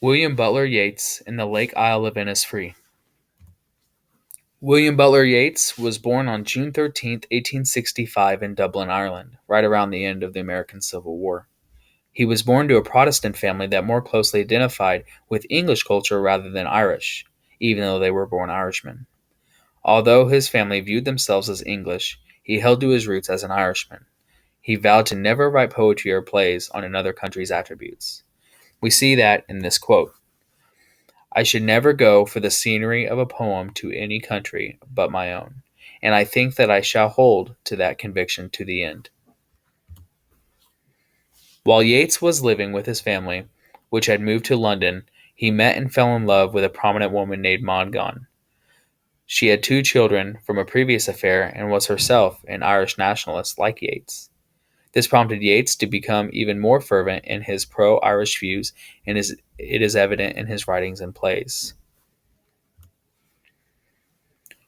William Butler Yeats in the Lake Isle of Innisfree. William Butler Yeats was born on June 13th, 1865 in Dublin, Ireland, right around the end of the American Civil War. He was born to a Protestant family that more closely identified with English culture rather than Irish, even though they were born Irishmen. Although his family viewed themselves as English, he held to his roots as an Irishman. He vowed to never write poetry or plays on another country's attributes. We see that in this quote: I should never go for the scenery of a poem to any country but my own, and I think that I shall hold to that conviction to the end. While Yeats was living with his family, which had moved to London, he met and fell in love with a prominent woman named Maud Gonne. She had two children from a previous affair and was herself an Irish nationalist like Yeats. This prompted Yeats to become even more fervent in his pro-Irish views, and it is evident in his writings and plays.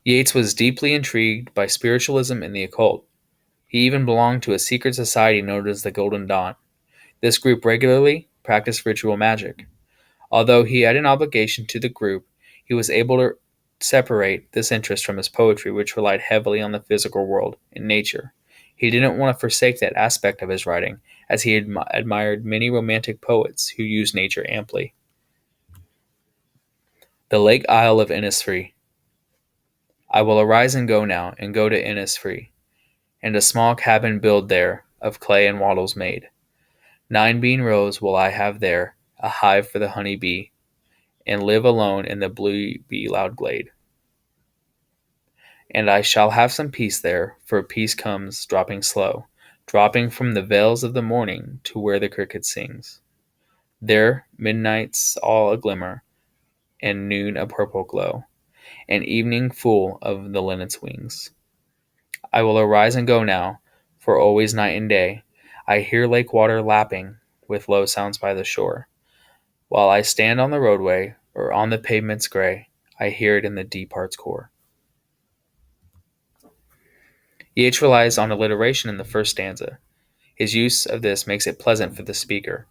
Yeats was deeply intrigued by spiritualism and the occult. He even belonged to a secret society known as the Golden Dawn. This group regularly practiced ritual magic. Although he had an obligation to the group, he was able to separate this interest from his poetry, which relied heavily on the physical world and nature. He didn't want to forsake that aspect of his writing, as he admired many romantic poets who used nature amply. The Lake Isle of Innisfree. I will arise and go now, and go to Innisfree, and a small cabin build there, of clay and wattles made. 9 bean rows will I have there, a hive for the honey bee, and live alone in the blue bee loud glade. And I shall have some peace there, for peace comes dropping slow, dropping from the vales of the morning to where the cricket sings. There midnight's all a glimmer, and noon a purple glow, and evening full of the linnet's wings. I will arise and go now, for always night and day I hear lake water lapping with low sounds by the shore. While I stand on the roadway, or on the pavement's gray, I hear it in the deep heart's core. Yeats relies on alliteration in the first stanza. His use of this makes it pleasant for the speaker.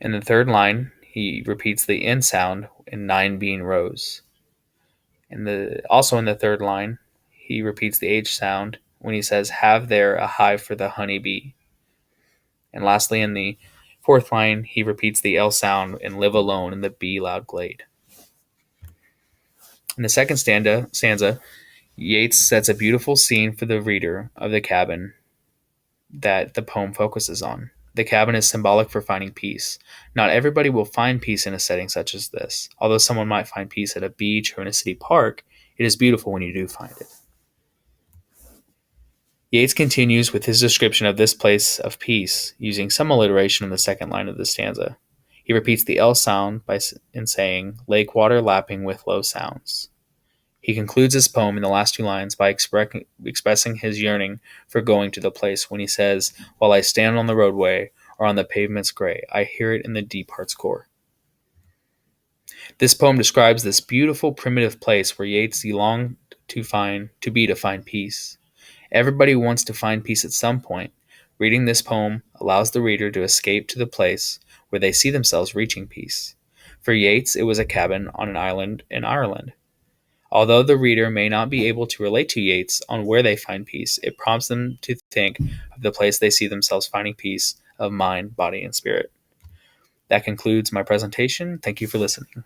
In the third line, he repeats the N sound in 9 bean rows. Also in the third line, he repeats the H sound when he says, have there a hive for the honey bee. And lastly, in the fourth line, he repeats the L sound and live alone in the B loud glade. In the second stanza, Yeats sets a beautiful scene for the reader of the cabin that the poem focuses on. The cabin is symbolic for finding peace. Not everybody will find peace in a setting such as this. Although someone might find peace at a beach or in a city park, it is beautiful when you do find it. Yeats continues with his description of this place of peace, using some alliteration in the second line of the stanza. He repeats the L sound in saying, lake water lapping with low sounds. He concludes his poem in the last 2 lines by expressing his yearning for going to the place when he says, while I stand on the roadway or on the pavement's gray, I hear it in the deep heart's core. This poem describes this beautiful primitive place where Yeats longed to find peace. Everybody wants to find peace at some point. Reading this poem allows the reader to escape to the place where they see themselves reaching peace. For Yeats, it was a cabin on an island in Ireland. Although the reader may not be able to relate to Yeats on where they find peace, it prompts them to think of the place they see themselves finding peace of mind, body, and spirit. That concludes my presentation. Thank you for listening.